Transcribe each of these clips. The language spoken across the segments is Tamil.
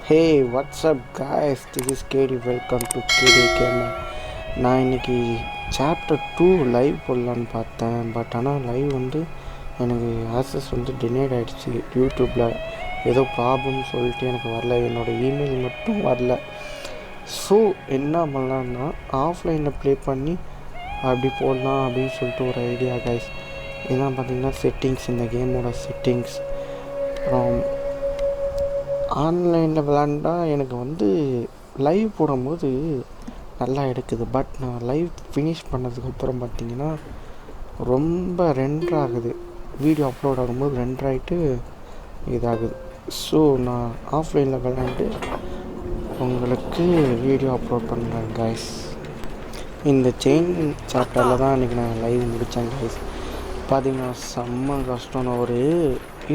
Hey WhatsApp guys, this is KD. Welcome to KD Gamer. நான் இன்றைக்கி சாப்டர் 2 லைவ் போடலான்னு பார்த்தேன். பட் ஆனால் லைவ் வந்து எனக்கு ஆக்சஸ் வந்து டினைட் ஆகிடுச்சு. யூடியூப்பில் ஏதோ ப்ராப்ளம் சொல்லிட்டு எனக்கு வரல, என்னோடய இமெயில் மட்டும் வரல. ஸோ என்ன பண்ணலான்னா ஆஃப்லைனில் ப்ளே பண்ணி அப்படி போடலாம் அப்படின்னு சொல்லிட்டு ஒரு ஐடியா கைஸ். இதெல்லாம் பார்த்திங்கன்னா செட்டிங்ஸ், இந்த கேமோட செட்டிங்ஸ். அப்புறம் ஆன்லைனில் விளாண்டா எனக்கு வந்து லைவ் போடும்போது நல்லா எடுக்குது. பட் நான் லைவ் ஃபினிஷ் பண்ணதுக்கப்புறம் பார்த்திங்கன்னா ரொம்ப ரெண்டர் ஆகுது. வீடியோ அப்லோட் ஆகும்போது ரெண்டர் ஆகிட்டு இதாகுது. ஸோ நான் ஆஃப்லைனில் விளாண்டு உங்களுக்கு வீடியோ அப்லோட் பண்ணுறேன் கைஸ். இந்த செயின் சாப்டரில் தான் இன்றைக்கி நான் லைவ் முடித்தேன் கைஸ். பார்த்திங்கன்னா செம்ம கஷ்டம். நான் ஒரு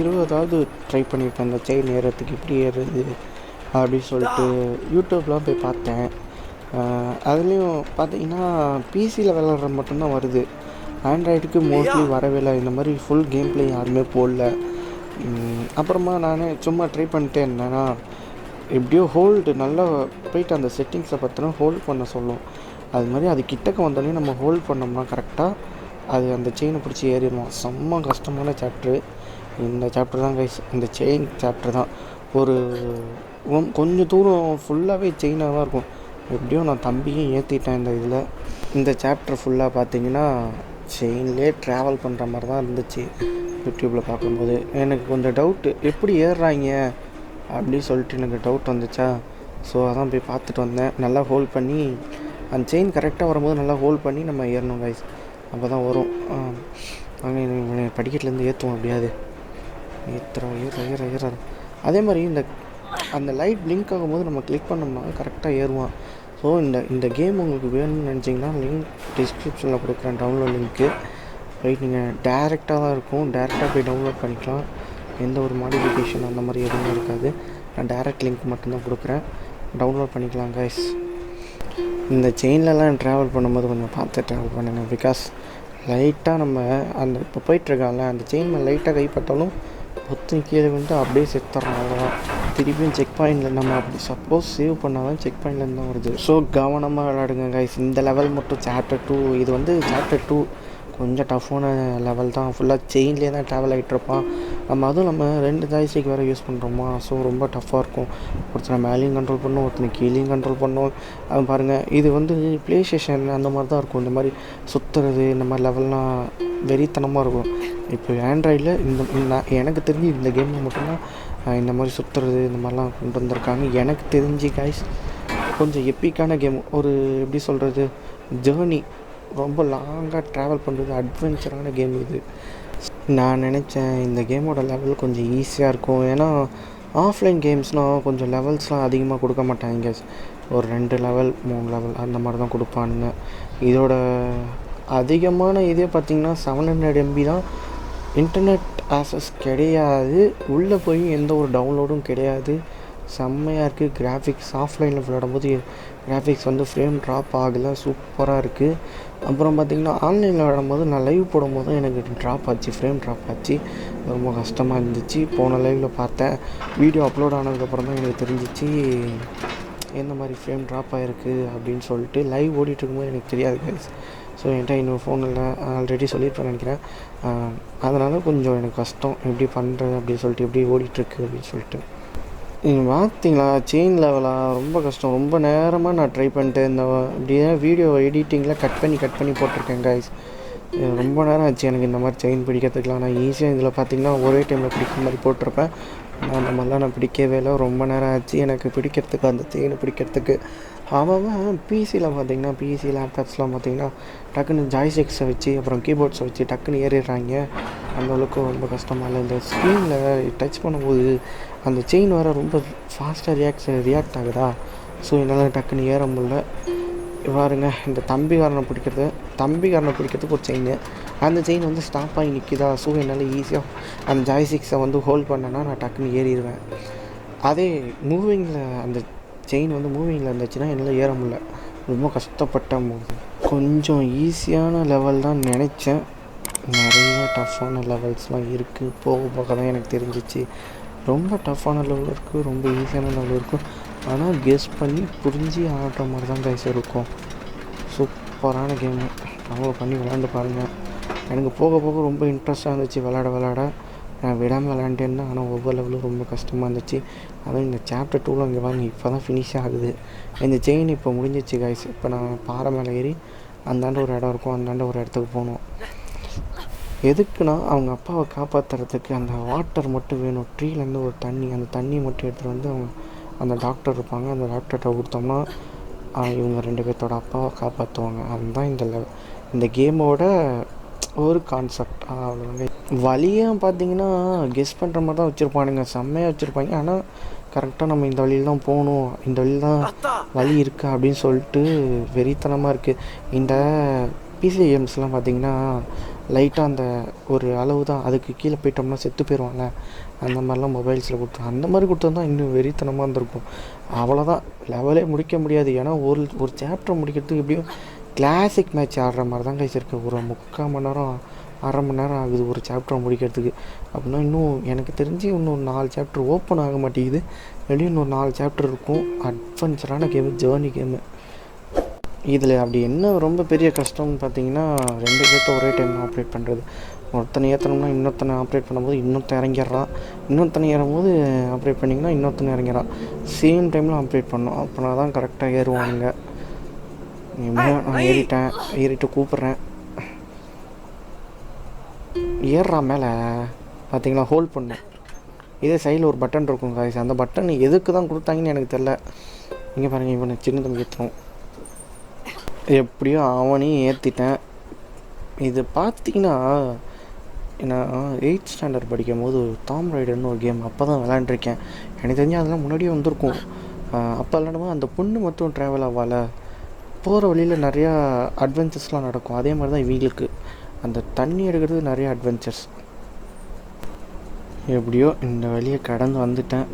20வது ட்ரை பண்ணியிருப்பேன் இந்த செயின் ஏறுறதுக்கு, எப்படி ஏறுறது அப்படின்னு சொல்லிட்டு யூடியூப்லாம் போய் பார்த்தேன். அதுலேயும் பார்த்திங்கன்னா பிசியில் விளாட்ற மட்டும்தான் வருது, ஆண்ட்ராய்டுக்கு மோஸ்ட்லி வரவே இல்லை. இந்த மாதிரி ஃபுல் கேம் ப்ளே யாருமே போடல. அப்புறமா நான் சும்மா ட்ரை பண்ணிட்டே இருந்தேன்னா எப்படியோ ஹோல்டு நல்லா போயிட்டு அந்த செட்டிங்ஸை பார்த்தோன்னா ஹோல்ட் பண்ண சொல்லும். அது மாதிரி அது கிட்டக்க வந்தோடனே நம்ம ஹோல்ட் பண்ணோம்னா கரெக்டாக அது அந்த செயினை பிடிச்சி ஏறிடுவோம். செம்ம கஷ்டமான சாப்ட்ரு இந்த சாப்டர் தான் கைஸ். இந்த செயின் சாப்டர் தான் ஒரு கொஞ்சம் தூரம் ஃபுல்லாகவே செயினாக தான் இருக்கும். எப்படியும் நான் தம்பியும் ஏற்றிட்டேன் இந்த இதில். இந்த சாப்டர் ஃபுல்லாக பார்த்தீங்கன்னா செயின்லேயே ட்ராவல் பண்ணுற மாதிரி தான் இருந்துச்சு. யூடியூப்பில் பார்க்கும்போது எனக்கு கொஞ்சம் டவுட்டு, எப்படி ஏறுறாங்க அப்படின்னு சொல்லிட்டு எனக்கு டவுட் வந்துச்சா. ஸோ அதான் போய் பார்த்துட்டு வந்தேன். நல்லா ஹோல்ட் பண்ணி அந்த செயின் கரெக்டாக வரும்போது நல்லா ஹோல்ட் பண்ணி நம்ம ஏறணும் கைஸ், அப்போ தான் வரும். அங்கே படிக்கட்டுலேருந்து ஏற்றுவோம் அப்படியாது ஏறுறோம். அதே மாதிரி அந்த லைட் பிளிங்க் ஆகும்போது நம்ம கிளிக் பண்ணோம்னா கரெக்டாக ஏறுவான். ஸோ இந்த கேம் உங்களுக்கு வேணும்னு நினச்சிங்கன்னா லிங்க் டிஸ்கிரிப்ஷனில் கொடுக்குறேன், டவுன்லோட் லிங்க்கு. போய் நீங்கள் டேரெக்டாக தான் இருக்கும், டேரெக்டாக போய் டவுன்லோட் பண்ணிக்கலாம். எந்த ஒரு மாடிஃபிகேஷன் அந்த மாதிரி எதுவுமே இருக்காது. நான் டேரெக்ட் லிங்க் மட்டும்தான் கொடுக்குறேன், டவுன்லோட் பண்ணிக்கலாம் கைஸ். இந்த செயின்லலாம் ட்ராவல் பண்ணும்போது கொஞ்சம் பார்த்து ட்ராவல் பண்ணுங்கள். பிகாஸ் லைட்டாக நம்ம அந்த இப்போ போயிட்டுருக்காங்கள அந்த செயின் மேலே லைட்டாக கைப்பட்டாலும் பொத்து கீழே வந்து அப்படியே செத்துறோம். அவ்வளோதான். திருப்பியும் செக் பாயிண்டில் நம்ம அப்படி சப்போஸ் சேவ் பண்ணால் தான் செக் பாயிண்ட்லேருந்து தான் வருது. ஸோ கவனமாக விளையாடுங்க கைஸ். இந்த லெவல் மட்டும் சாப்டர் 2, இது வந்து சாப்டர் 2 கொஞ்சம் டஃப்பான லெவல் தான். ஃபுல்லாக செயின்லேயே தான் ட்ராவல் ஆகிட்ருப்பான். நம்ம அதுவும் நம்ம 2 ஜாய்ஸ்டிக் வேறு யூஸ் பண்ணுறோமா. ஸோ ரொம்ப டஃப்பாக இருக்கும். ஒருத்தனை மேலேயும் கண்ட்ரோல் பண்ணணும், ஒருத்தனை கீழேயும் கண்ட்ரோல் பண்ணணும். அது பாருங்கள், இது வந்து ப்ளே ஸ்டேஷன் அந்த மாதிரி தான் இருக்கும். இந்த மாதிரி சுற்றுறது இந்த மாதிரி லெவல்லாம் வெறித்தனமாக இருக்கும். இப்போ ஆண்ட்ராய்டில் எனக்கு தெரிஞ்சு இந்த கேமில் மட்டும்தான் இந்த மாதிரி சுற்றுறது இந்த மாதிரிலாம் கொண்டு வந்திருக்காங்க. எனக்கு தெரிஞ்சு கைஸ் கொஞ்சம் எப்பிக்கான கேம். ஒரு எப்படி சொல்கிறது, ஜேர்னி, ரொம்ப லாங்காக ட்ராவல் பண்ணுறது, அட்வென்ச்சரான கேம் இது. நான் நினச்சேன் இந்த கேமோட லெவல் கொஞ்சம் ஈஸியாக இருக்கும். ஏன்னா ஆஃப்லைன் கேம்ஸ்னால் கொஞ்சம் லெவல்ஸ்லாம் அதிகமாக கொடுக்க மாட்டாங்க. ஒரு 2 லெவல் 3 லெவல் அந்த மாதிரி தான் கொடுப்பானுங்க. இதோட அதிகமான இதே பார்த்திங்கன்னா 700 MB தான். இன்டர்நெட் ஆக்சஸ் கிடையாது, உள்ளே போய் எந்த ஒரு டவுன்லோடும் கிடையாது. செம்மையாக இருக்குது. கிராஃபிக்ஸ் ஆஃப்லைனில் விளையாடும்போது கிராஃபிக்ஸ் வந்து ஃப்ரேம் ட்ராப் ஆகலை, சூப்பராக இருக்குது. அப்புறம் பார்த்திங்கன்னா ஆன்லைனில் விளையாடும்போது நான் லைவ் போடும்போது எனக்கு ட்ராப் ஆச்சு, ஃப்ரேம் ட்ராப் ஆச்சு. ரொம்ப கஷ்டமாக இருந்துச்சு. போன லைவில் பார்த்தேன், வீடியோ அப்லோட் ஆனதுக்கப்புறம் தான் எனக்கு தெரிஞ்சிச்சு எந்த மாதிரி ஃப்ரேம் ட்ராப் ஆகிருக்கு அப்படின்னு சொல்லிட்டு. லைவ் ஓடிட்டுருக்கும்போது எனக்கு தெரியாது கைஸ். ஸோ என்கிட்ட இன்னொரு ஃபோனில் ஆல்ரெடி சொல்லியிருப்பேன் நினைக்கிறேன். அதனால் கொஞ்சம் எனக்கு கஷ்டம், எப்படி பண்ணுறது அப்படின்னு சொல்லிட்டு, எப்படி ஓடிட்டுருக்கு அப்படின்னு சொல்லிட்டு. நீங்கள் பார்த்தீங்களா செயின் லெவலாக ரொம்ப கஷ்டம். ரொம்ப நேரமாக நான் ட்ரை பண்ணிட்டு இந்த இப்படியே வீடியோ எடிட்டிங்கில் கட் பண்ணி போட்டிருக்கேன் கைஸ். ரொம்ப நேரம் ஆச்சு எனக்கு இந்த மாதிரி செயின் பிடிக்கிறதுக்குலாம். நான் ஈஸியாக இதில் பார்த்திங்கன்னா ஒரே டைமில் பிடிக்கிற மாதிரி போட்டிருப்பேன். நான் அந்த மாதிரிலாம் நான் பிடிக்கவே இல்லை. ரொம்ப நேரம் ஆச்சு எனக்கு பிடிக்கிறதுக்கு, அந்த செயினை பிடிக்கிறதுக்கு. அவன் பிசியில் பார்த்திங்கன்னா, பிசி லேப்டாப்ஸ்லாம் பார்த்திங்கன்னா டக்குன்னு ஜாய்ஸ்டிக்ஸை வச்சு அப்புறம் கீபோர்ட்ஸை வச்சு டக்குன்னு ஏறிடுறாங்க. அந்தளவுக்கு ரொம்ப கஷ்டமாக இல்லை. இந்த ஸ்க்ரீனில் டச் பண்ணும்போது அந்த செயின் வர ரொம்ப ஃபாஸ்ட்டாக ரியாக்ட் ஆகுதா. ஸோ என்னால் டக்குன்னு ஏற முடியல. பாருங்க, இந்த தம்பிக்காரனை பிடிக்கிறதுக்கு ஒரு செயின், அந்த செயின் வந்து ஸ்டாப் ஆகி நிற்கிதா. ஸோ என்னால் ஈஸியாக அந்த ஜாய்ஸ்டிக்ஸை வந்து ஹோல்ட் பண்ணேன்னா நான் டக்குன்னு ஏறிடுவேன். அதே மூவிங்கில் அந்த செயின் வந்து மூவிங்கில் இருந்துச்சுன்னா என்னால் ஏற முடியல. ரொம்ப கஷ்டப்பட்டேன். கொஞ்சம் ஈஸியான லெவல் தான் நினச்சேன், நிறைய டஃப்பான லெவல்ஸ்லாம் இருக்குது. போக போக தான் எனக்கு தெரிஞ்சிச்சு ரொம்ப டஃப்பான லெவல் இருக்குது, ரொம்ப ஈஸியான லெவல் இருக்கும். ஆனால் கெஸ் பண்ணி புரிஞ்சு ஆடுற மாதிரி தான் கைஸ் இருக்கும். சூப்பரான கேமு, டவுன்லோட் பண்ணி விளாண்டு பாருங்கள். எனக்கு போக போக ரொம்ப இன்ட்ரெஸ்ட்டாக இருந்துச்சு விளாட. நான் விடாமல் விளாண்டேன்னா, ஆனால் ஒவ்வொரு லெவலும் ரொம்ப கஷ்டமாக இருந்துச்சு. அதுவும் இந்த சாப்டர் 2ல் இங்கே வாங்க இப்போ தான் ஃபினிஷ் ஆகுது. இந்த செயின் இப்போ முடிஞ்சிச்சு கைஸ். இப்போ நான் பாறை மேலே ஏறி அந்தாண்ட ஒரு இடம் இருக்கும், அந்தாண்ட ஒரு இடத்துக்கு போகணும். எதுக்குன்னா அவங்க அப்பாவை காப்பாற்றுறதுக்கு அந்த வாட்டர் மட்டும் வேணும். ட்ரீலேருந்து ஒரு தண்ணி, அந்த தண்ணியை மட்டும் எடுத்துகிட்டு வந்து அவங்க அந்த டாக்டர் இருப்பாங்க, அந்த டாக்டர்கிட்ட கொடுத்தோம்னா இவங்க 2 பேர்த்தோட அப்பாவை காப்பாற்றுவாங்க. அதுதான் இந்த கேமோட ஒரு கான்செப்ட். அவ்வளோதாங்க. வழியாக பார்த்தீங்கன்னா கெஸ் பண்ணுற மாதிரி தான் வச்சுருப்பானுங்க, செம்மையாக வச்சுருப்பாங்க. ஆனால் கரெக்டாக நம்ம இந்த வழியில் தான் போகணும், இந்த வழியில் தான் வழி இருக்கா அப்படின்னு சொல்லிட்டு வெறித்தனமாக இருக்குது. இந்த பிசி கேம்ஸ்லாம் பார்த்திங்கன்னா லைட்டாக அந்த ஒரு அளவு தான், அதுக்கு கீழே போயிட்டோம்னா செத்து போயிடுவாங்க. அந்த மாதிரிலாம் மொபைல்ஸில் கொடுத்து அந்த மாதிரி கொடுத்தா இன்னும் வெறித்தனமாக இருந்திருக்கும். அவ்வளோதான், லெவலே முடிக்க முடியாது. ஏன்னா ஒரு சாப்டர் முடிக்கிறதுக்கு எப்படியும் கிளாசிக் மேட்ச் ஆடுற மாதிரி தான் கைஸ் இருக்குது. ஒரு 3/4 மணி நேரம் 1/2 மணி நேரம் ஆகுது ஒரு சாப்டரை முடிக்கிறதுக்கு. அப்படின்னா இன்னும் எனக்கு தெரிஞ்சு இன்னும் 4 சாப்டர் ஓப்பன் ஆக மாட்டேங்குது. வெளியும் இன்னொரு 4 சாப்டர் இருக்கும். அட்வென்ச்சரான கேமு, ஜேர்னி கேமு. இதில் அப்படி என்ன ரொம்ப பெரிய கஷ்டம்னு பார்த்தீங்கன்னா 2 பேர்த்த ஒரே டைம் ஆப்ரேட் பண்ணுறது. ஒருத்தனை ஏற்றணும்னா இன்னொருத்தனை ஆப்ரேட் பண்ணும்போது இன்னொருத்தன் இறங்கிடுறான், இன்னொருத்தனை ஏறும்போது ஆப்ரேட் பண்ணிங்கன்னா இன்னொருத்தனை இறங்கிறான். சேம் டைமில் ஆப்ரேட் பண்ணணும், அப்படின்னா தான் கரெக்டாக ஏறுவானுங்க. நான் ஏறிட்டு கூப்பிட்றேன், ஏறுறா மேலே. பார்த்தீங்களா, ஹோல்ட் பண்ணும். இதே சைடில் ஒரு பட்டன் இருக்கும் காய்ஸ், அந்த பட்டன் எதுக்கு தான் கொடுத்தாங்கன்னு எனக்கு தெரில. இங்கே பாருங்கள், இவனை சின்ன தம்பி ஏற்றணும். எப்படியோ அவனையும் ஏற்றிட்டேன். இது பார்த்தீங்கன்னா நான் 8th ஸ்டாண்டர்ட் படிக்கும் போது டாம் ரைடர்னு ஒரு கேம் அப்போ தான் விளாண்டுருக்கேன். எனக்கு தெரிஞ்சு அதெல்லாம் முன்னாடியே வந்திருக்கும். அப்போ விளாடும்போது அந்த பொண்ணு மட்டும் ட்ராவல் ஆகல, போகிற வழியில் நிறையா அட்வென்ச்சர்ஸ்லாம் நடக்கும். அதே மாதிரி தான் இவங்களுக்கு அந்த தண்ணி எடுக்கிறது நிறைய அட்வென்ச்சர்ஸ். எப்படியோ இந்த வழியை கடந்து வந்துட்டேன்.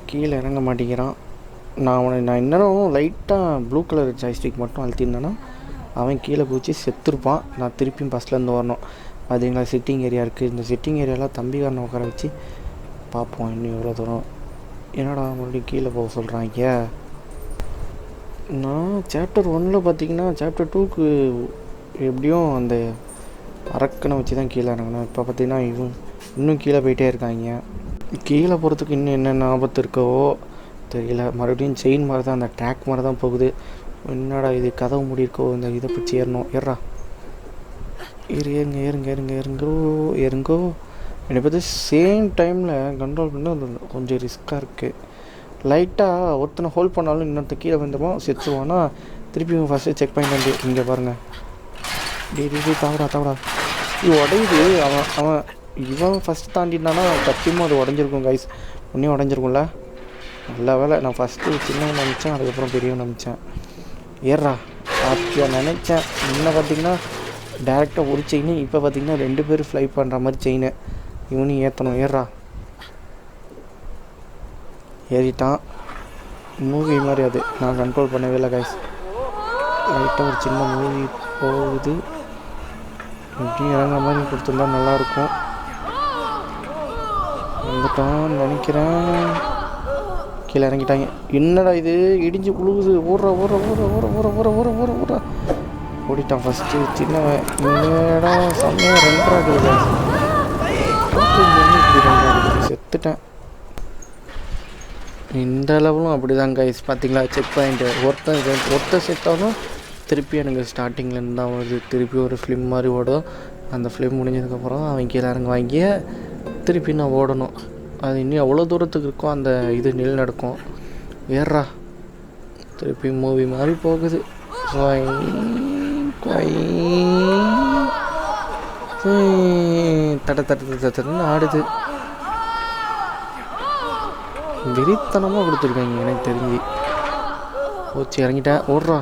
கீழே இறங்க மாட்டேங்கிறான். நான் இன்னும் லைட்டாக ப்ளூ கலர் ஜாய்ஸ்டிக் மட்டும் அழுத்திருந்தேன்னா அவன் கீழே குதிச்சு செத்துருப்பான். நான் திருப்பியும் பஸ்லேருந்து வரணும். பார்த்தீங்களா, சிட்டிங் ஏரியா இருக்குது. இந்த சிட்டிங் ஏரியாவில் தம்பிக்காரனை உட்கார வச்சு பார்ப்போம் இன்னும் எவ்வளோ தூரம். என்னடா மறுபடியும் கீழே போக சொல்கிறாங்க. நான் சாப்டர் 1ல் பார்த்தீங்கன்னா சாப்டர் 2க்கு எப்படியும் அந்த அரக்கனை வச்சு தான் கீழே இறங்கணும். இப்போ பார்த்தீங்கன்னா இன்னும் கீழே போயிட்டே இருக்காங்க. கீழே போகிறதுக்கு இன்னும் என்னென்ன ஆபத்து இருக்கோ தெரியல. மறுபடியும் செயின் மாதிரி தான், அந்த ட்ராக் மாதிரி தான் போகுது. என்னடா இது, கதவு முடியிருக்கோ, இந்த இதை பிடிச்சி ஏறணும். ஏறா ஏறுங்கோ. என்னை பற்றி சேம் டைமில் கண்ட்ரோல் பண்ணி கொஞ்சம் ரிஸ்க்காக இருக்குது. லைட்டாக ஒருத்தனை ஹோல்ட் பண்ணாலும் இன்னொருத்த கீழே வந்தோமோ செத்துருவானா. திருப்பி ஃபஸ்ட்டு செக் பாயிண்ட் வந்து இங்கே பாருங்கள். தாவடா இது உடையுது. அவன் இவன் ஃபஸ்ட்டு தாண்டினானா சத்தியமாக அது உடஞ்சிருக்கும் கைஸ். ஒன்றே உடஞ்சிருக்கும்ல. நல்ல வேலை நான் ஃபஸ்ட்டு சின்னவன் நினச்சேன், அதுக்கப்புறம் பெரியவன் நினச்சேன். ஏறா அப்படியா நினச்சேன். முன்ன பார்த்திங்கன்னா டேரெக்டாக ஒரு செயின், இப்போ பார்த்திங்கன்னா 2 பேர் ஃப்ளை பண்ணுற மாதிரி செயின். இவனையும் ஏற்றணும். ஏறா ஏறிட்டான். மூவி மாதிரி அது, நான் கண்ட்ரோல் பண்ணவே இல்லை கைஸ். லைட்டாக ஒரு சின்ன மூவி போகுது. எப்படியும் இறங்குற மாதிரி கொடுத்துருந்தா நல்லாயிருக்கும். வந்துட்டான்னு நினைக்கிறேன். கீழே இறங்கிட்டாங்க. என்னடா இது, இடிஞ்சு உழுகுது. ஓடுறா ஓடிட்டான் ஃபஸ்ட்டு சின்னவன். இந்த இடம் செம்மையாக ரெண்டாகுது. செத்துட்டேன். இந்த லெவலும் அப்படி தான் கைஸ். பார்த்தீங்களா, செக் பாயிண்ட்டு ஒருத்தர் செத்தாலும் திருப்பி எனக்கு ஸ்டார்டிங்லேருந்து தான் வருது. திருப்பி ஒரு ஃபிலிம் மாதிரி ஓடும். அந்த ஃபிலிம் முடிஞ்சதுக்கப்புறம் அவன் கீழே இறங்க வாங்கி திருப்பி நான் ஓடணும். அது இன்னும் எவ்வளோ தூரத்துக்கு இருக்கோ அந்த இது நில் நடக்கும். ஏறா திருப்பி மூவி மாதிரி போகுது. தட்டுன்னு ஆடுது. வெறித்தனமாக கொடுத்துருக்காங்க எனக்கு தெரிஞ்சு. போச்சு, இறங்கிட்டேன். ஓடுறா.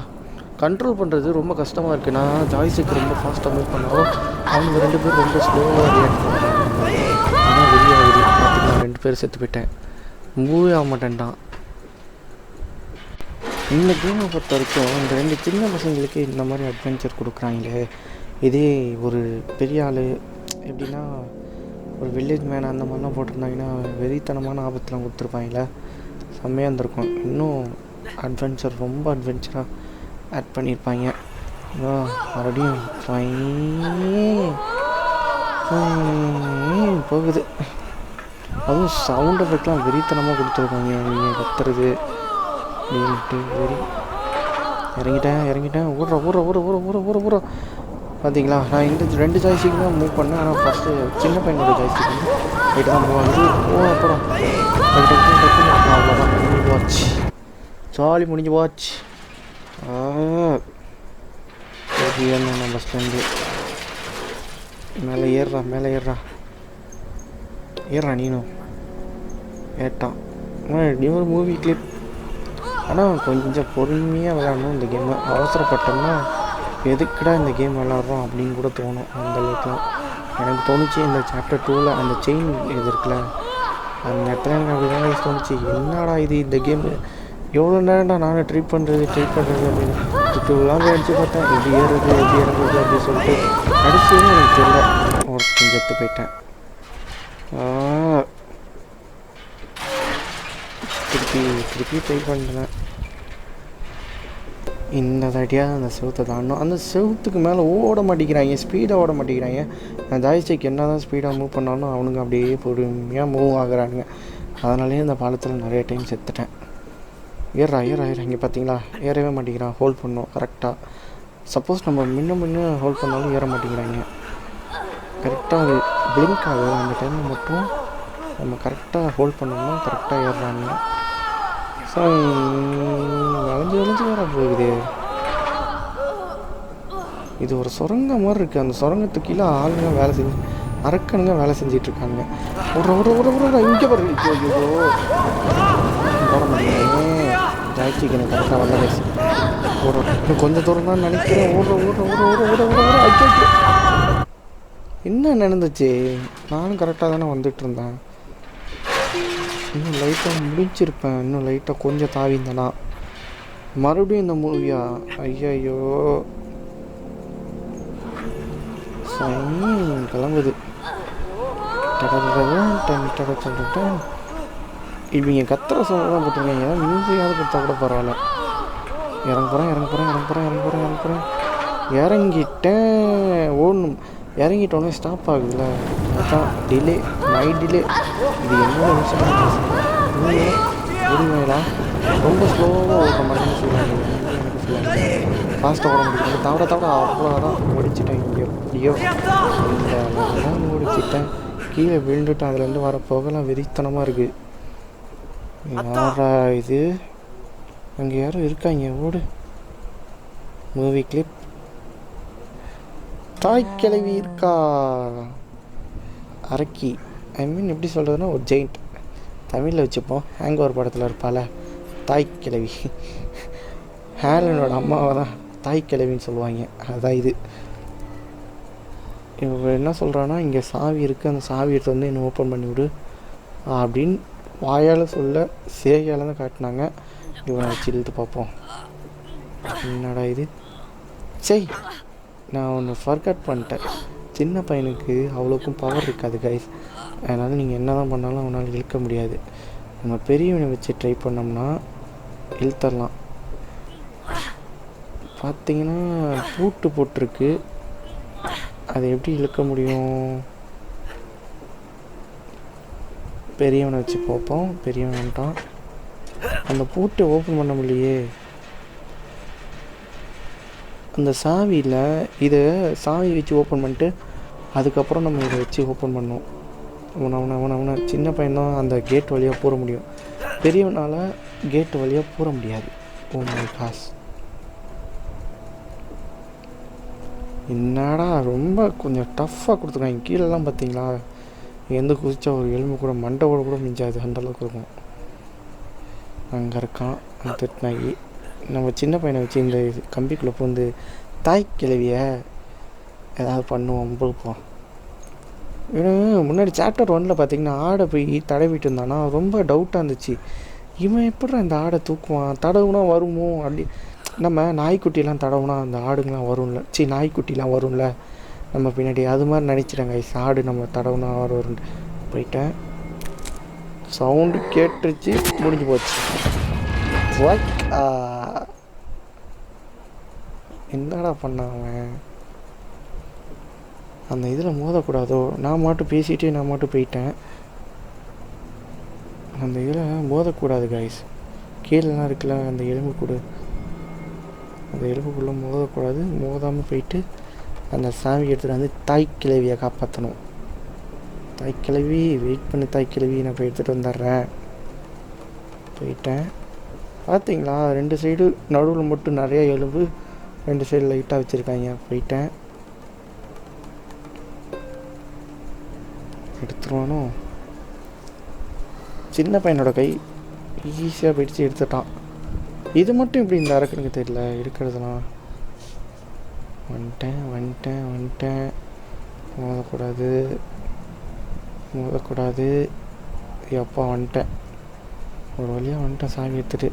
கண்ட்ரோல் பண்ணுறது ரொம்ப கஷ்டமாக இருக்குது. நான் ஜாய்ஸ்டிக் ரொம்ப ஃபாஸ்ட்டாக மூவ் பண்ணாலும் அவங்க 2 பேர் ரொம்ப ஸ்லோவாக ரியாக்ட் பண்ணுறாங்க. ஆனால் வெளியாகுது. பார்த்துக்கலாம், 2 பேர் செத்து போயிட்டேன். மூவே ஆக மாட்டேன்டான். இந்த கேமை பொறுத்த வரைக்கும் இந்த 2 சின்ன பசங்களுக்கு இந்த மாதிரி அட்வென்ச்சர் கொடுக்குறாங்களே. இதே ஒரு பெரிய ஆள் எப்படின்னா ஒரு வில்லேஜ் மேன் அந்த மாதிரிலாம் போட்டிருந்தாங்கன்னா வெறித்தனமான ஆபத்துலாம் கொடுத்துருப்பாங்களே, செம்மையாக இருந்திருக்கும். இன்னும் அட்வென்ச்சர் ரொம்ப அட்வென்ச்சராக ஆட் பண்ணியிருப்பாங்க. மறுபடியும் போகுது. அதுவும் சவுண்ட் எஃபெக்ட்லாம் வெறித்தனமாக கொடுத்துருக்காங்க. நீங்கள் கத்துறது அப்படின்ட்டு இறங்கிட்டேன். ஊற பார்த்தீங்களா, நான் இந்த 2 ஜாய்ஸ்டிக் தான் மூவ் பண்ணேன். ஆனால் ஃபஸ்ட்டு சின்ன பையனோட ஜாய்ஸ்டிக் வந்து ரைட்டு தான் போவாங்க. அப்புறம் அவ்வளோதான் முடிஞ்சு போச்சு. ஜாலி முடிஞ்சு போச்சு. நம்ம பஸ்லேருந்து மேலே ஏறுறா நீனும் ஏட்டான். ஒரு மூவி கிளிப். ஆனால் கொஞ்சம் பொறுமையாக விளையாடணும் இந்த கேமை. அவசரப்பட்டோம்னா எதுக்குடா இந்த கேம் விளாட்றோம் அப்படின்னு கூட தோணும். அந்தளவுக்குலாம் எனக்கு தோணுச்சு. இந்த சாப்டர் 2ல் அந்த செயின் இது இருக்குல்ல, அந்த நேரத்தில் எனக்கு அப்படி தான் தோணுச்சு. என்னடா இது இந்த கேமு எவ்வளோ நேரம்டா நானும் ட்ரை பண்ணுறது அப்படின்னு இப்போலாம் அடித்து பார்த்தேன். எப்படி ஏறுறது அப்படின்னு சொல்லிட்டு கடைசியும் எனக்கு தெரியல. கொஞ்சம் எடுத்து போயிட்டேன். திருப்பி ட்ரை பண்ணுறேன். இந்த தடியாக அந்த செவத்தை தாண்டணும். அந்த செவத்துக்கு மேலே ஓட மாட்டேங்கிறாங்க, ஸ்பீடாக ஓட மாட்டேங்கிறாங்க. அந்த ஜாய்ஸ்டிக் என்ன தான் ஸ்பீடாக மூவ் பண்ணாலும் அவனுங்க அப்படியே பொறுமையாக மூவ் ஆகுறானுங்க. அதனாலேயே அந்த பாலத்தில் நிறைய டைம் செத்துட்டேன். ஏறா இங்கே பார்த்தீங்களா, ஏறவே மாட்டேங்கிறான். ஹோல்ட் பண்ணோம் கரெக்டாக. சப்போஸ் நம்ம முன்ன ஹோல்ட் பண்ணாலும் ஏற மாட்டேங்கிறாங்க. கரெக்டாக அது பிளிங்க் ஆகுது. அந்த டைமில் மட்டும் நம்ம கரெக்டாக ஹோல்ட் பண்ணோம்னா கரெக்டாக ஏறுறாங்க. ஸோ வளைஞ்சு வர போகுது. இது ஒரு சுரங்கம் மாதிரி இருக்குது. அந்த சுரங்கத்துக்கு கீழே ஆளுங்க அரக்கனுங்க வேலை செஞ்சிட்ருக்காங்க. ஒரு இங்கே பாரு. போட முடியுமே. ஜாய்ஸ்டிக் எனக்கு கரெக்டாக வரல. இன்னும் கொஞ்சம் தூரம் தான் நினைக்கிறேன். என்ன நடந்துச்சு? நானும் கரெக்டாக தானே வந்துட்டு இருந்தேன். இன்னும் லைட்டாக முடிச்சிருப்பேன். இன்னும் லைட்டாக கொஞ்சம் தாவிந்தேனா மறுபடியும் இந்த மூவியா? ஐயோ கிளம்புது. இவங்க கத்துற சவுண்ட் தான் போட்டுருக்கீங்க. மியூசிக்காவது கொடுத்தா கூட பரவாயில்ல. இறங்குறேன். இறங்கிட்டேன். ஓடணும். இறங்கிட்டோன்னே ஸ்டாப் ஆகுதுல்ல, அதுதான் டிலே. டிலே இது என்னோட விஷயங்களா ரொம்ப ஸ்லோவாக ஓடுற மாதிரி சொல்லுவாங்க. எனக்கு சொல்லுவாங்க ஃபாஸ்ட்டாக ஓட முடியும். தவிர அவ்வளோதான் ஓடிச்சிட்டேன். எப்படியோ இந்த அளவுதான் ஓடிச்சிட்டேன். கீழே விழுந்துட்டேன். அதுலேருந்து வர புகைலாம் வெறித்தனமாக இருக்குது. யாரா இது? அங்கே யாரும் இருக்காங்க. ஓடு. Movie clip. தாய் கிழவி இருக்கா? அரக்கி, எப்படி சொல்கிறதுனா ஒரு ஜெயிண்ட். தமிழில் வச்சுப்போம். ஹேங்கோவர் படத்தில் இருப்பாள் தாய் கிழவி. ஹேலனோட அம்மாவை தான் தாய் கிழவின்னு சொல்லுவாங்க. அதுதான் இது. இவன் என்ன சொல்கிறான்னா, இங்கே சாவி இருக்குது, அந்த சாவி எடுத்து வந்து என்ன ஓப்பன் பண்ணி விடு அப்படின்னு வாயால் சொல்ல சேகையால் தான் காட்டினாங்க. இவனை வச்சு இழுத்து பார்ப்போம். என்னடா இது? சரி, நான் ஒன்று ஃபர்கட் பண்ணிட்டேன். சின்ன பையனுக்கு அவ்வளோக்கும் பவர் இருக்காது கைஸ். அதனால் நீங்கள் என்ன தான் பண்ணாலும் அவனால் இழுக்க முடியாது. நம்ம பெரியவனை வச்சு ட்ரை பண்ணோம்னா இழுத்தரலாம். பார்த்தீங்கன்னா பூட்டு போட்டிருக்கு. அதை எப்படி இழுக்க முடியும்? பெரியவனை வச்சு பார்ப்போம். பெரியவன் வந்துட்டான். அந்த பூட்டை ஓப்பன் பண்ண முடியலையே. அந்த சாவியில் இதை சாவி வச்சு ஓப்பன் பண்ணிட்டு அதுக்கப்புறம் நம்ம இதை வச்சு ஓப்பன் பண்ணோம். அவனை சின்ன பையன்தான் அந்த கேட் வழியாக போக முடியும். பெரியவனால் கேட் வழியாக போக முடியாது. ஓ மை காஸ், என்னடா ரொம்ப கொஞ்சம் டஃப்பாக கொடுத்துருக்காங்க. கீழெல்லாம் பார்த்தீங்களா, எந்த குதிச்சா ஒரு எலும்பு கூட மண்டை கூட மிஞ்சாது, அந்தளவுக்கு இருக்கும். அங்கே இருக்கான் அந்த திட்டினாகி. நம்ம சின்ன பையனை வச்சு இந்த கம்பிக்குள்ளே பூந்து தாய் கிழவியை ஏதாவது பண்ணுவோம் போப்போம். இவன் முன்னாடி சாப்டர் 1 பார்த்திங்கன்னா ஆடை போய் தடவிட்டு இருந்தானா ரொம்ப டவுட்டாக இருந்துச்சு. இவன் எப்படி அந்த ஆடை தூக்குவான், தடவுனா வருமோ அப்படி. நம்ம நாய்க்குட்டிலாம் தடவுனா அந்த ஆடுங்களாம் வரும்ல, நாய்க்குட்டிலாம் வரும்ல, நம்ம பின்னாடி அது மாதிரி நினச்சிட்டாங்க ஆடு நம்ம தடவுனா ஒரு போயிட்டேன். சவுண்டு கேட்டுருச்சு, முடிஞ்சு போச்சு. என்னடா பண்ணாங்க அந்த இதில் மோதக்கூடாதோ? நான் மட்டும் பேசிகிட்டே நான் மட்டும் போயிட்டேன். அந்த இதில் மோதக்கூடாது கைஸ். கீழெலாம் இருக்குல்ல அந்த எலும்புக்கூடு, அந்த எலும்புக்குள்ளே மோதக்கூடாது. மோதாமல் போயிட்டு அந்த சாமி எடுத்துகிட்டு வந்து தாய் கிழவியை காப்பாற்றணும். தாய் கிழவி வெயிட் பண்ணி, தாய் கிழவி நான் போய் எடுத்துகிட்டு வந்துடுறேன். போயிட்டேன். பார்த்தீங்களா 2 சைடு நடுவில் மட்டும் நிறைய எலும்பு, 2 சைடு லைட்டாக வச்சுருக்காங்க. போயிட்டேன். எடுத்துருவானோ? சின்ன பையனோட கை ஈஸியாக போயிடுச்சு, எடுத்துட்டான். இது மட்டும் இப்படி இந்த அரக்கனுக்கு தெரியல இருக்கிறதுலாம். வந்துட்டேன். மோதக்கூடாது. எப்போ வந்துட்டேன், ஒரு வழியாக வந்துட்டேன். சாமி எடுத்துட்டு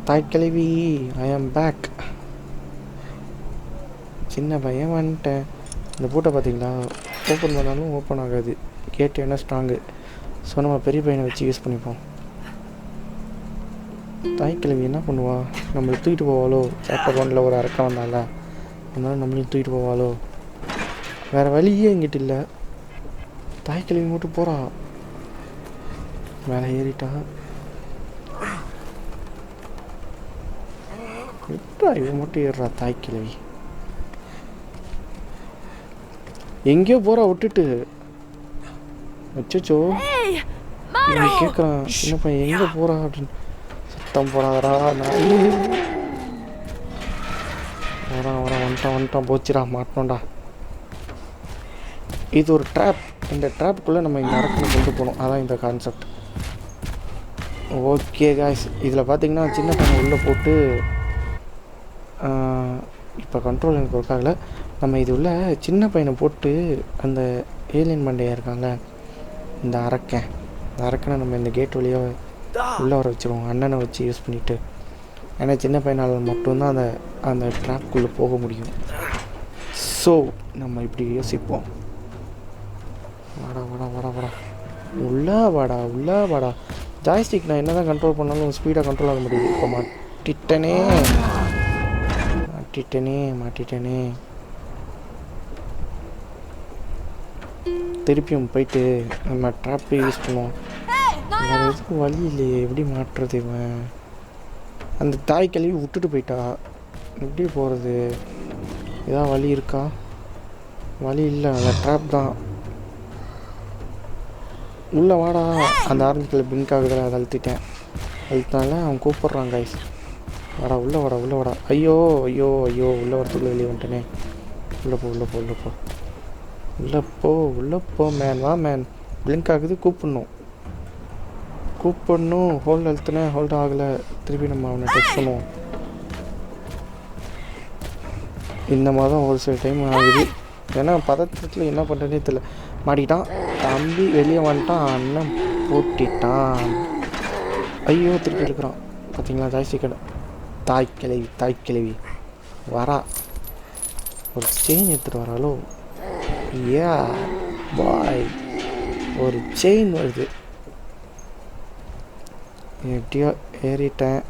தாய் கிழவி ஐ ஆம் பேக். சின்ன பையன் வந்துட்டேன். இந்த பூட்டை பார்த்தீங்களா, ஓப்பன் பண்ணாலும் ஓப்பன் ஆகாது. கேட்டு என்ன ஸ்ட்ராங்கு. ஸோ நம்ம பெரிய பையனை வச்சு யூஸ் பண்ணிப்போம். தாய்க்கிழவி என்ன பண்ணுவா, நம்மளை தூக்கிட்டு போவாளோ? சாப்பிட்ட ஒன்றில் ஒரு அரக்கம் வந்தால, அதனால நம்மளையும் தூக்கிட்டு போவாளோ? வேறு வழியே எங்கிட்ட இல்லை. தாய்க்கிழவி மட்டும் போகிறா, மேலே ஏறிட்டா. எப்படா இவன் மட்டும் ஏறுறா தாய்க்கிழவி? எங்கேயோ போகிறா விட்டுட்டு. வச்சோ இவன் கேட்குறான், சின்ன பையன் எங்கே போகிறா அப்படின்னு. சத்தம் போடாதடா, நான் வந்துட்டான். போச்சுடா, மாட்டோம்டா. இது ஒரு ட்ராப். இந்த ட்ராப்புக்குள்ளே நம்ம இந்த அரக்கனை கொண்டு போகணும். அதான் இந்த கான்செப்ட். ஓகே காய்ஸ், இதில் பார்த்தீங்கன்னா சின்ன பையன் உள்ளே போட்டு இப்போ கண்ட்ரோல் எனக்கு ஒர்க் ஆகலை. நம்ம இது உள்ள சின்ன பையனை போட்டு அந்த ஏலியன் மண்டையாக இருக்கான்ல இந்த அரக்கனை நம்ம இந்த கேட் வழியாக உள்ளே வர வச்சுருவோம். அண்ணனை வச்சு யூஸ் பண்ணிவிட்டு. ஏன்னா சின்ன பையனால் மட்டும்தான் அந்த ட்ராப்குள்ளே போக முடியும். ஸோ நம்ம இப்படி யோசிப்போம். வாடா உள்ளே வாடா. ஜாய்ஸ்டிக் நான் என்ன தான் கண்ட்ரோல் பண்ணாலும் ஸ்பீடாக கண்ட்ரோல் ஆக முடியுது. இப்போ மாட்டிட்டேனே. திருப்பியும் போயிட்டு நம்ம ட்ராப்பை யூஸ் பண்ணுவோம். வேறு எதுக்கும் வழி இல்லையே, எப்படி மாட்டுறது? இவன் அந்த தாய் கழுவி விட்டுட்டு போயிட்டா, எப்படி போகிறது? ஏதாவது வழி இருக்கா? வழி இல்லை, அந்த ட்ராப் தான். உள்ளே வாடா. அந்த ஆரஞ்சு கலர் பிங்க் ஆகுதில் அதை அழுத்தினால அவன் கூப்பிட்றான் கைஸ். வாடா உள்ளே வாடா. ஐயோ உள்ளே வரத்துக்குள்ளே வெளியே வந்துட்டேனே. உள்ளே போ மேன். வா மேன். பிளிங்க் ஆகுது, கூப்பிடணும். ஹோல்டு அழுத்தினேன், ஹோல்டு ஆகலை. திருப்பி நம்ம அவனை டச் பண்ணுவோம். இந்த மாதிரி தான் ஒரு சில டைம் ஆகுது. ஏன்னா பதற்றத்தில் என்ன பண்ணுறதே தெரியல. மாட்டிக்கிட்டான் தம்பி, வெளியே வந்துட்டான். அண்ணன் போட்டிட்டான். ஐயோ திருப்பி இருக்கிறான். பார்த்தீங்களா ஜாய்ஸ்டிக். தாய் கிழவி வரா. ஒரு செயின் எடுத்துகிட்டு வராளோ? யா பாய், ஒரு செயின் வருது. எப்படியோ ஏறிட்டேன்.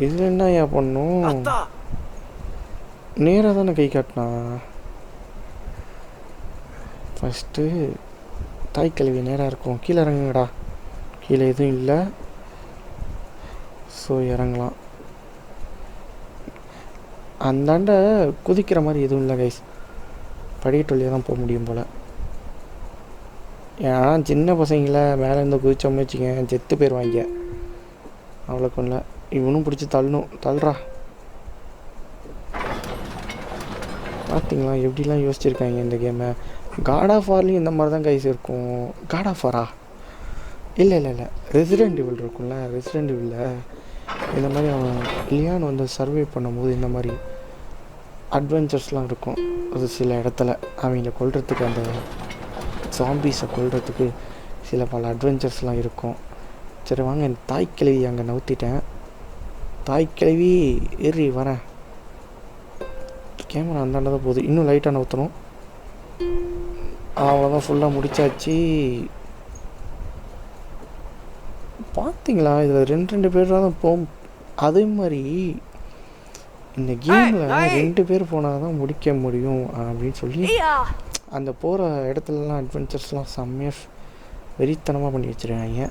இதில் என்ன பண்ணும்? நேராக தானே கை காட்டினா. ஃபஸ்ட்டு தாய் கழுவி நேராக இருக்கும். கீழே இறங்குங்கடா. கீழே எதுவும் இல்லை, ஸோ இறங்கலாம். அந்தாண்ட குதிக்கிற மாதிரி எதுவும் இல்லை கைஸ். படிக்கட்டு வழியாக தான் போக முடியும் போல். ஏன்னா சின்ன பசங்களை மேலேருந்து குதிச்சோம்னு வச்சுக்க செத்து போயிடுவாங்க. அவ்வளோக்கும் இல்லை. இவனும் பிடிச்சி தள்ளுறா. பார்த்தீங்களா எப்படிலாம் யோசிச்சிருக்காங்க இந்த கேமை. காட் ஆஃப் வார்லேயும் இந்த மாதிரி தான் கைஸ் இருக்கும். காட் ஆஃப் வாரா? இல்லை ரெசிடென்ட் இவில் இருக்கும்ல. ரெசிடென்ட் இவிலில் இந்த மாதிரி அவன் லியான் வந்து சர்வே பண்ணும்போது இந்த மாதிரி அட்வென்ச்சர்ஸ்லாம் இருக்கும். அது சில இடத்துல அவங்கள கொல்றதுக்கு, அந்த ஜாம்பீஸை கொல்றதுக்கு சில பல அட்வென்ச்சர்ஸ்லாம் இருக்கும். சரி வாங்க, இந்த தாய்க்கிழவி அங்கே நவுத்திட்டேன். தாய்க்கிழவி ஏறி வரேன். கேமரா அந்தாண்ட தான் போகுது. இன்னும் லைட்டாக நவுற்றணும். அவ்வளோதான், ஃபுல்லாக முடிச்சாச்சு. பார்த்தீங்களா, இதில் 2 பேர் தான் போகும். அதே மாதிரி இந்த கேமில் 2 பேர் போனால் தான் முடிக்க முடியும் அப்படின்னு சொல்லி அந்த போகிற இடத்துலலாம் அட்வென்ச்சர்ஸ்லாம் செம்மையாக வெறித்தனமாக பண்ணி வச்சுருக்காங்க.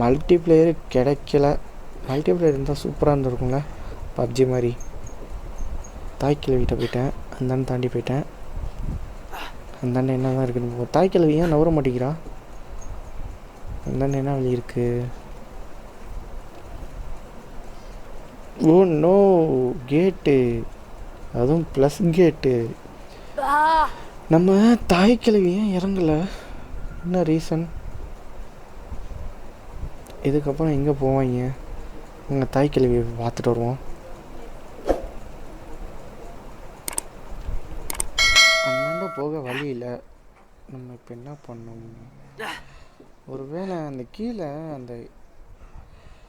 மல்டிப்ளேயர் கிடைக்கல. மல்டிப்ளேயர் இருந்தால் சூப்பராக இருந்திருக்குங்க. பப்ஜி மாதிரி. தாய்க்கிழவிட்ட போயிட்டேன், அந்தாண்ட தாண்டி போயிட்டேன். அந்தாண்ட என்ன தான் இருக்குன்னு தாய்க்கிழவி ஏன் நவர மாட்டேங்கிறா? அந்தாண்ட என்ன வழி இருக்குது? ஓ நோ, கேட்டு, அதுவும் ப்ளஸ் கேட்டு. நம்ம தாய்க்கிழவி ஏன் இறங்கலை? என்ன ரீசன்? இதுக்கப்புறம் எங்கே போவாங்க? எங்கள் தாய்க்கிழவியை பார்த்துட்டு வருவோம். அந்தாண்ட போக வழி இல்லை. நம்ம இப்போ என்ன பண்ணோம்? ஒருவேளை அந்த கீழே அந்த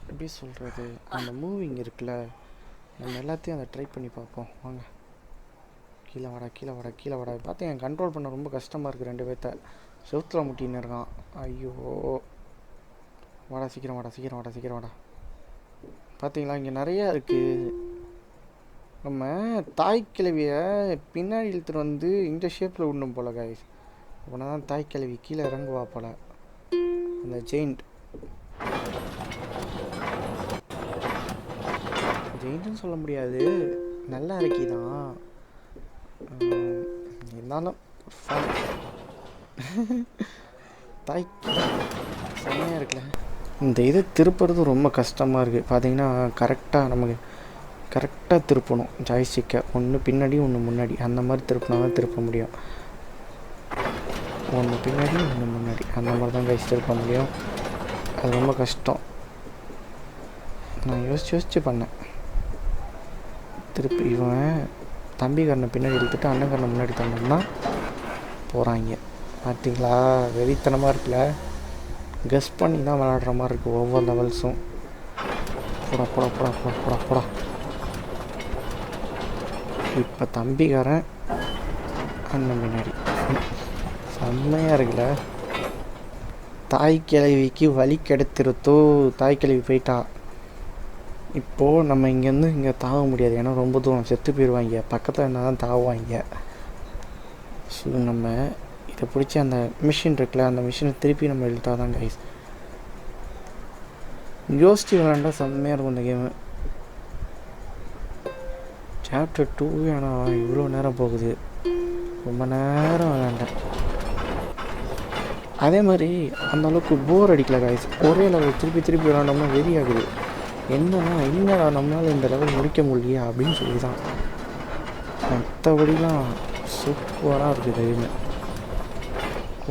எப்படி சொல்கிறது, அந்த மூவிங் இருக்குல்ல, நம்ம எல்லாத்தையும் அதை ட்ரை பண்ணி பார்ப்போம். வாங்க, கீழே வாடா கீழே வாடா கீழே வாடா. பார்த்து என் கண்ட்ரோல் பண்ண ரொம்ப கஷ்டமாக இருக்குது. 2 பேர்த்த செவுத்தில் முட்டின்னு இருக்கான். ஐயோ, வாடா சீக்கிரம் வாடா சீக்கிரம் வாடா சீக்கிரம் வாடா. பார்த்தீங்களா, இங்கே நிறையா இருக்குது. நம்ம தாய்க்கிழவியை பின்னாடி இழுத்துட்டு வந்து இந்த ஷேப்பில் விடணும் போல் காய்ஸ். அப்படின்னா தான் தாய்க்கிழவி கீழே இறங்குவா போல். அந்த ஜெயிண்ட் ஜெயிண்ட்னு சொல்ல முடியாது, நல்லா இறக்கி தான் இருந்தாலும் தாய் செம்மையாக இருக்குல்ல. இந்த இதை திருப்புறது ரொம்ப கஷ்டமாக இருக்குது. பார்த்தீங்கன்னா கரெக்டாக நமக்கு கரெக்டாக திருப்பணும். ஜாய்ஸ்டிக்கை ஒன்று பின்னாடி ஒன்று முன்னாடி, அந்த மாதிரி திருப்பினா தான் திருப்ப முடியும். ஒன்று பின்னாடி ஒன்று முன்னாடி, அந்த மாதிரி தான் கைஸ் திருப்ப முடியும். அது ரொம்ப கஷ்டம். நான் யோசிச்சு பண்ணேன். திருப்பி இவன் தம்பிக்காரனை பின்னாடி இழுத்துட்டு அண்ணன்காரனை முன்னாடி தந்தோம்னா போகிறாங்க. பார்த்தீங்களா, வெறித்தனமாக இருக்குல்ல. கெஸ் பண்ணி தான் விளையாடுற மாதிரி இருக்குது ஒவ்வொரு லெவல்ஸும். போடா போடா போடா போடா போடா போடா. இப்போ தம்பிக்காரன் அண்ணன் பின்னாடி. செம்மையாக இருக்குல்ல. தாய்க்கிழவிக்கு வழி கெடுத்துருத்தோ. தாய்க்கிழவி போயிட்டா. இப்போது நம்ம இங்கேருந்து இங்கே தாவ முடியாது, ஏன்னா ரொம்ப தூரம், செத்து போயிடுவாங்க. பக்கத்தில் என்ன தான் தாவுவாங்க. ஸோ நம்ம இதை பிடிச்சி அந்த மிஷின் இருக்குல்ல, அந்த மிஷினை திருப்பி நம்ம இழுத்தா தான் கைஸ். யோசிச்சு விளாண்டா செம்மையாக இருக்கும் இந்த கேமு. சாப்டர் 2 ஆனால் இவ்வளோ நேரம் போகுது. ரொம்ப நேரம் விளாண்டேன். அதே மாதிரி அந்தளவுக்கு போர் அடிக்கல கைஸ். ஒரே லெவல் திருப்பி திருப்பி விளாண்டோம்னா வெறி ஆகுது. என்னடா நம்மளால் இந்த லெவல் முடிக்க முடியலையா அப்படின்னு சொல்லி தான். மற்றபடிலாம் சூப்பராக இருக்குது இதுவுமே.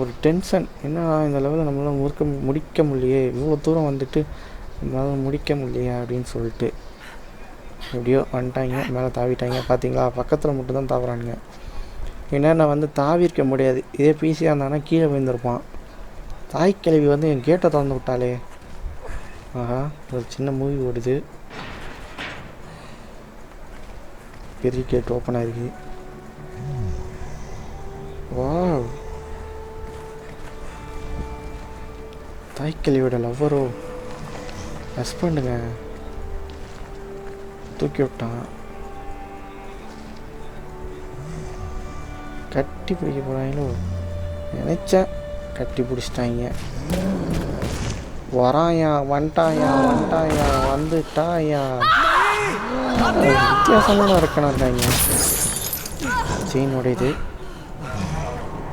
ஒரு டென்ஷன், என்னடா இந்த லெவலில் நம்மளால் முடிக்க முடியலையே, இவ்வளோ தூரம் வந்துட்டு நம்மளால் முடிக்க முடியலையா அப்படின்னு சொல்லிட்டு. எப்படியோ வந்துட்டாங்க, மேலே தாவிட்டாங்க. பார்த்தீங்களா, பக்கத்தில் மட்டும்தான் தாவுறானுங்க. ஏன்னா நான் வந்து தாவிருக்க முடியாது. இதே பிசியாக இருந்தானா கீழே விழுந்திருப்பான். தாய்க்கிழவி வந்து என் கேட்டை திறந்து விட்டாலே. ஆஹா, ஒரு சின்ன மூவி ஓடுது. பெரிய கேட் ஓப்பன் ஆகிருக்கு. வாவ், தாய்க்கிழவியோட லவ்வரோ ஹஸ்பண்டுங்க தூக்கி விட்டான். கட்டி பிடிக்க போகிறாங்களோ நினச்சேன். கட்டி பிடிச்சிட்டாங்க. வராயா, வந்துட்டாயா வந்துட்டாயா. வித்தியாசமான இருக்கணும் இருந்தாங்க. செயினோட இது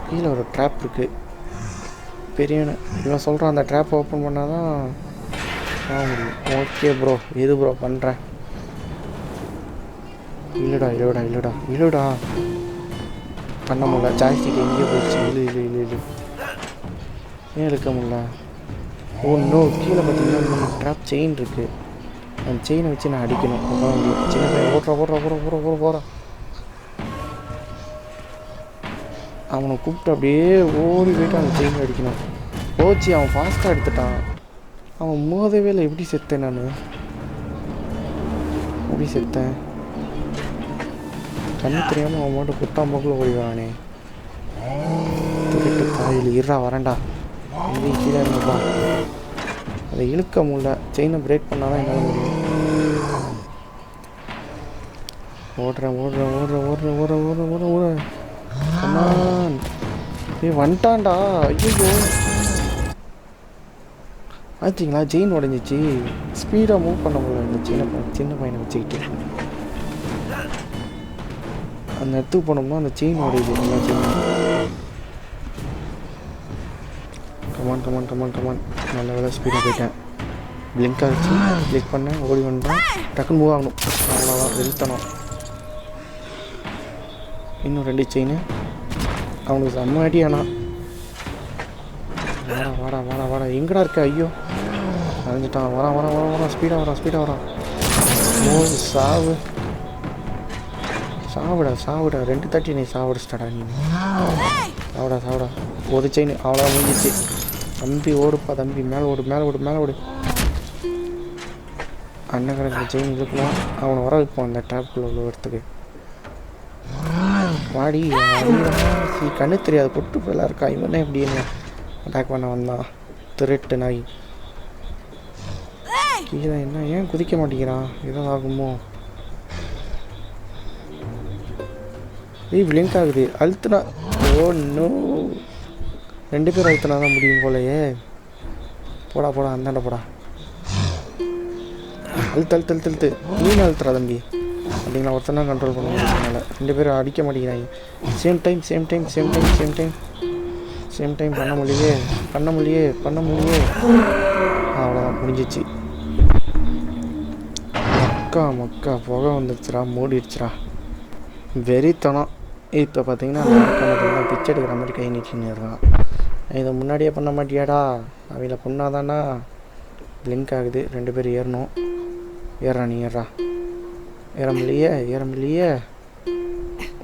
கீழே ஒரு ட்ராப் இருக்குது. பெரியவனு இவன் சொல்கிறான், அந்த ட்ராப் ஓப்பன் பண்ணால் தான் ஆக முடியும். ஓகே ப்ரோ, எது ப்ரோ பண்ணுறேன். இல்லைடா பண்ண முடியல. ஜாய்ஸ்டிக் எங்கேயோ போயிடுச்சு. இல்லை ஏன் எடுக்க முடியல? ஓ நோ, கீழே பார்த்தீங்கன்னா ட்ராப் செயின் இருக்குது. அந்த செயினை வச்சு நான் அடிக்கணும். அதான் முடியும். சின்ன பையன் ஓடுறான். அவனை கூப்பிட்டு அப்படியே ஓடி போய்ட்டு அந்த செயினை அடிக்கணும். போச்சு, அவன் ஃபாஸ்ட்டாக எடுத்துட்டான். அவன் மோதவே இல்லை. எப்படி செத்தேன் நான்? கண்ணு தெரியாமல் அவன் மட்டும் குட்டாம்போக்கில் ஓடிவானே. திருட்டு காயில் இருறா வரேன்டா. எங்கே கீழே இருந்தப்பா. அதை இழுக்க முடியல. செயினை பிரேக் பண்ணால் தான் என்னால் முடியும். ஓடுறேன் ஓடுறேன் ஓடுறேன் ஓடுறேன் ஓடுறேன் ஓடுறேன் ஓடுறேன் ஓடுறேன். கமான். வந்துட்டான்டா. ஐயோ ஆச்சுங்களா, செயின் உடஞ்சிச்சு. ஸ்பீடாக மூவ் பண்ண முடியல இந்த சின்ன பையனை வச்சுக்கிட்டு. அந்த இடத்துக்கு போனோம்னா அந்த செயின் உடையுது. எல்லா chain. Come on come on come on come on. நல்ல வேலை ஸ்பீடாக போயிட்டேன். பிளிங்க் ஆகிடுச்சு. கிளிக் பண்ணேன், ஓடி வந்துட்டேன். டக்குன்னு மூவ் ஆகணும். அவ்வளோதான், வெறித்தனம். இன்னும் 2 செயின். அவனுக்கு செம்ம அடியானா. வாடா வாடா வாடா வாடா. எங்கடா இருக்க? ஐயோ அரைஞ்சிட்டான். வரான் வரான் வரான் வரான். ஸ்பீடாக வரான் ஸ்பீடாக வரான். சாவு சாவிடா சாவிடா. 2 தட்டி நீ சாவிடுச்சிட்டாடா. நீ சாவிடா சாவிடா. ஒரு செயின் அவ்வளோ முடிஞ்சிச்சு. தம்பி ஓடுப்பா தம்பி. மேலே ஓடு மேலே ஓடு மேலே ஓடு. அண்ணன் கணக்கில் செயின் இழுக்கலாம். அவனை வர வைப்பான் அந்த ட்ராப்புக்குள்ள உள்ளவரத்துக்கு. வாடி கண்ணு தெரியாது கொட்டு போயெல்லாம் இருக்கா. இவனே எப்படின்னு அட்டாக் பண்ண வந்தான். திருட்டு நாய். கீழே என்ன ஏன் குதிக்க மாட்டேங்கிறான்? ஏதோ ஆகுமோ? பிளிங்க் ஆகுது. அழுத்துனா. Oh no. 2 பேர் அழுத்தினா தான் முடியும் போலையே. போடா போடா அந்தாண்ட போடா. அழுத்து அழுத்து அழுத்து அழுத்து. நீನು அழுத்துறா தம்பி. அப்படிங்களா? ஒருத்தனா கண்ட்ரோல் பண்ண முடியல. 2 பேரும் அடிக்க மாட்டேங்கிறாங்க. Same time same time same time same time same time. பண்ண முடியே பண்ண முடியே பண்ண முடியே. அவ்வளோதான் முடிஞ்சிச்சு. மக்கா மக்கா புகை வந்துடுச்சுரா. மூடிடுச்சுரா. வெறித்தனம். இப்போ பார்த்தீங்கன்னா அந்த பிச்சை எடுக்கிற மாதிரி கை நீட்டின்னு இருக்கான். இதை முன்னாடியே பண்ண மாட்டியாடா? அவங்கள பொண்ணாதானா? பிளிங்க் ஆகுது. 2 பேர் ஏறணும். ஏறா நீ ஏறா. ஏற முடியலையே ஏற முடியலையே.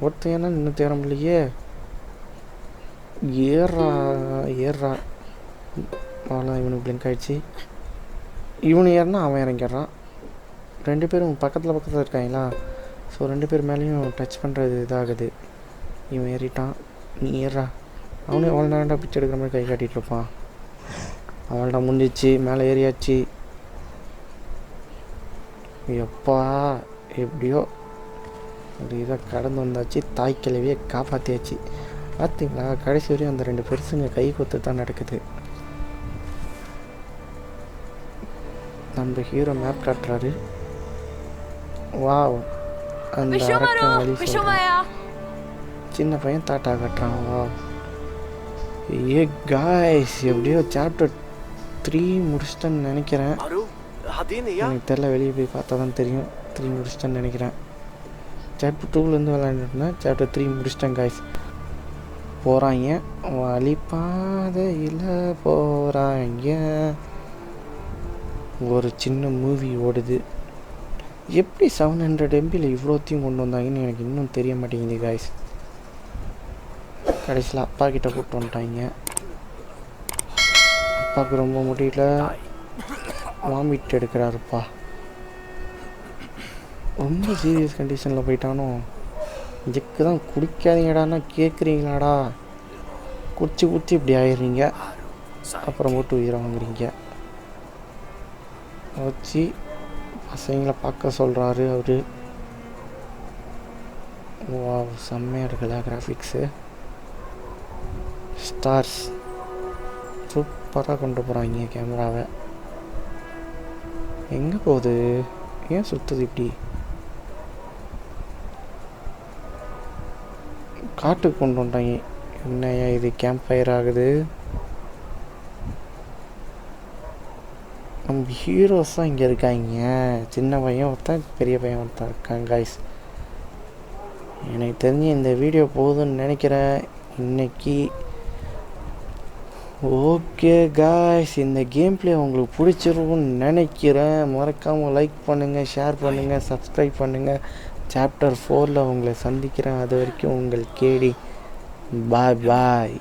ஒருத்தன் ஏன்னா இன்னும் ஏற முடியலையே. ஏறா ஏறா. அவ்வளோ இவனுக்கு பிளிங்க் ஆகிடுச்சு. இவனு ஏறினா அவன் இறங்கிடுறான். 2 பேரும் பக்கத்தில் இருக்காங்களா. ஸோ 2 பேர் மேலேயும் டச் பண்ணுறது இதாகுது. இவன் ஏறிட்டான். நீ ஏறா. அவனே அவ்வளோ நேரம்டா பிச்சை எடுக்கிற மாதிரி கை காட்டிகிட்டு இருப்பான். அவள்டா முடிஞ்சிச்சு. மேலே ஏறியாச்சு. எப்பா எப்படியோ ஒரு இதை கடந்து வந்தாச்சு. தாய்க்கிழவியை காப்பாற்றியாச்சு. பார்த்தீங்களா, கடைசி வரையும் அந்த 2 பெருசுங்க கை கொத்து தான் நடக்குது. நம்ம ஹீரோ மேப் காட்டுறாரு. வாவ். அந்த அரக்கன் வழி சொல்கிறான். சின்ன பையன் தாட்டா காட்டுறான். வா ஏ காய்ஸ், எப்படியோ சாப்டர் 3 முடிச்சிட்டேன்னு நினைக்கிறேன். எனக்கு தெரியல, வெளியே போய் பார்த்தா தான் தெரியும். 3 முடிச்சிட்டேன்னு நினைக்கிறேன். சாப்டர் 2லேருந்து விளையாண்டுருந்தேன். சாப்டர் 3 முடிச்சிட்டேன் காய்ஸ். போகிறாங்க வழிபாதையில் போகிறாங்க. ஒரு சின்ன மூவி ஓடுது. எப்படி 700 MBயில் இவ்வளோத்தையும் கொண்டு வந்தாங்கன்னு எனக்கு இன்னும் தெரிய மாட்டேங்குது காய்ஸ். கடைசியில் அப்பா கிட்ட கூப்பிட்டு வந்துட்டாங்க. அப்பாவுக்கு ரொம்ப முடியல, வாமிட் எடுக்கிறாருப்பா. ரொம்ப சீரியஸ் கண்டிஷனில் போயிட்டானோ. ஜெக்கு தான் குடிக்காதீங்கடான்னா கேட்குறீங்களாடா. குடிச்சு இப்படி ஆயிடுறீங்க. அப்புறம் போட்டு உயிரை வாங்குறீங்க. வச்சு பசங்களை பார்க்க சொல்கிறாரு அவர். வா செம்மையாக இருக்குல்ல கிராஃபிக்ஸு. ஸ்டார்ஸ் சூப்பராக கொண்டு போகிறாங்க கேமராவை. எங்கே போகுது? ஏன் சுற்றுது இப்படி? காட்டுக்கு கொண்டு வந்துட்டாங்க. என்னையா இது கேம்ப் ஃபயர் ஆகுது? நம்ம ஹீரோஸ் தான் இங்கே இருக்காங்க. சின்ன பையன் ஒருத்தன், பெரிய பையன் ஒருத்தன் இருக்காங்க காய்ஸ். எனக்கு தெரிஞ்சு இந்த வீடியோ போகுதுன்னு நினைக்கிறேன் இன்னைக்கு. ஓகே காய்ஸ், இந்த கேம் பிளே உங்களுக்கு பிடிச்சிருக்கும்னு நினைக்கிறேன். மறக்காமல் லைக் பண்ணுங்கள், ஷேர் பண்ணுங்கள், சப்ஸ்கிரைப் பண்ணுங்கள். சாப்டர் 4ல் உங்களை சந்திக்கிறேன். அது வரைக்கும் உங்கள் கேடி. பாய் பாய்.